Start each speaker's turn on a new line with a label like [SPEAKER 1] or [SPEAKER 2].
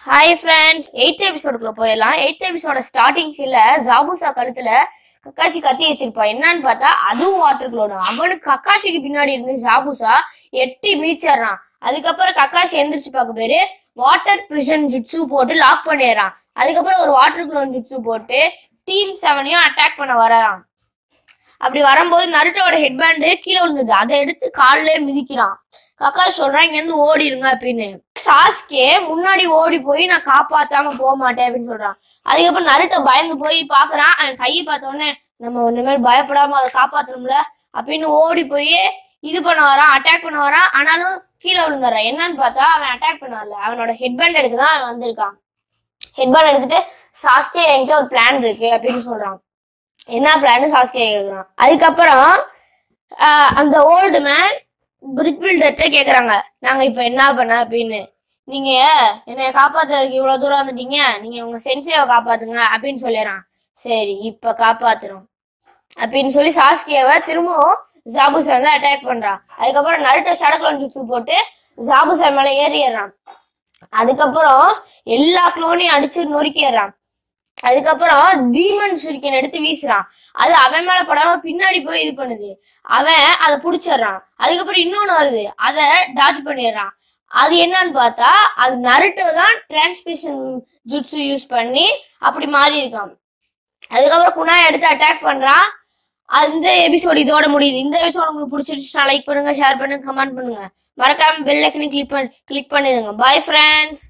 [SPEAKER 1] Hi friends, 8th எபிசோடுக்குள்ள போயிடலாம். 8th எபிசோட starting சீன்ல ஜாபுசா கழுத்துல கக்காஷி கத்தி வச்சிருப்பான். என்னன்னு பார்த்தா அதுவும் வாட்டர் க்ளோன். அவனுக்கு கக்காஷிக்கு பின்னாடி இருந்து ஜாபுசா எட்டி மீச்சிடுறான். அதுக்கப்புறம் கக்காஷி எந்திரிச்சு பார்க்க பேரு வாட்டர் பிரிஷன் ஜுட்ஸு போட்டு லாக் பண்ணிடுறான். அதுக்கப்புறம் ஒரு வாட்டர் க்ளோன் ஜுட்ஸு போட்டு டீம் 7ஐயும் அட்டாக் பண்ண வரான். அப்படி வரும்போது நருட்டோட ஹெட்பேண்டு கீழே விழுந்தது. அதை எடுத்து காலிலே மிதிக்கிறான். கக்காஷி சொல்றான் இங்க இருந்து ஓடிடுங்க அப்படின்னு. சாஸ்கே முன்னாடி ஓடி போய் நான் காப்பாத்தாம போக மாட்டேன் அப்படின்னு சொல்றான். அதுக்கப்புறம் நருட்டோ பயந்து போய் பாக்குறான். அவன் கையை பார்த்த உடனே நம்ம இந்த மாதிரி பயப்படாம அதை காப்பாத்தணும்ல அப்படின்னு ஓடி போய் இது பண்ண வரான், அட்டாக் பண்ண வரான். ஆனாலும் கீழே விழுந்துடுறான். என்னன்னு பார்த்தா அவன் அட்டாக் பண்ண வரல, அவனோட ஹெட்பேண்ட் எடுக்கதான் அவன் வந்திருக்கான். ஹெட்பேண்ட் எடுத்துட்டு சாஸ்கே என்கிட்ட ஒரு பிளான் இருக்கு அப்படின்னு சொல்றான். என்ன பிளான் சாஸ்கே கேக்குறான். அதுக்கப்புறம் அந்த ஓல்டு மேன் பிரிட்ஜ் பில்டர்ட்ட கேக்குறாங்க நாங்க இப்ப என்ன பண்ண அப்படின்னு. நீங்க என்னைய காப்பாத்துறதுக்கு இவ்வளவு தூரம் வந்துட்டீங்க, நீங்க உங்க சென்சேவை காப்பாத்துங்க அப்படின்னு சொல்லிடுறான். சரி இப்ப காப்பாத்துறோம் அப்படின்னு சொல்லி சாஸ்கேவை திரும்பவும் ஜாபுசா வந்து அட்டாக் பண்றான். அதுக்கப்புறம் நருட்டோ சடக்லோன் ஜுட்ஸு போட்டு ஜாபுசா மேல ஏறிடுறான். அதுக்கப்புறம் எல்லா குளோனையும் அடிச்சு நொறுக்கிடுறான். அதுக்கப்புறம் டீமன் சுரிக்கன் எடுத்து வீசுறான். அது அவன் மேல படாம பின்னாடி போய் இது பண்ணுது. அவன் அதை புடிச்சிடுறான். அதுக்கப்புறம் இன்னொன்னு வருது, அதை டாட்ச் பண்ணிடுறான். அது என்னன்னு பார்த்தா அது நருட்டோ தான் டிரான்ஸ்மிஷன் ஜுட்ஸு யூஸ் பண்ணி அப்படி மாறி இருக்கான். அதுக்கப்புறம் குணாய் எடுத்து அட்டாக் பண்றான். அந்த எபிசோடு இதோட முடியுது. இந்த எபிசோடு உங்களுக்கு பிடிச்சிருச்சுன்னா லைக் பண்ணுங்க, ஷேர் பண்ணுங்க, கமெண்ட் பண்ணுங்க. மறக்காம பெல் ஐக்கனை கிளிக் பண்ணிடுங்க. Bye friends.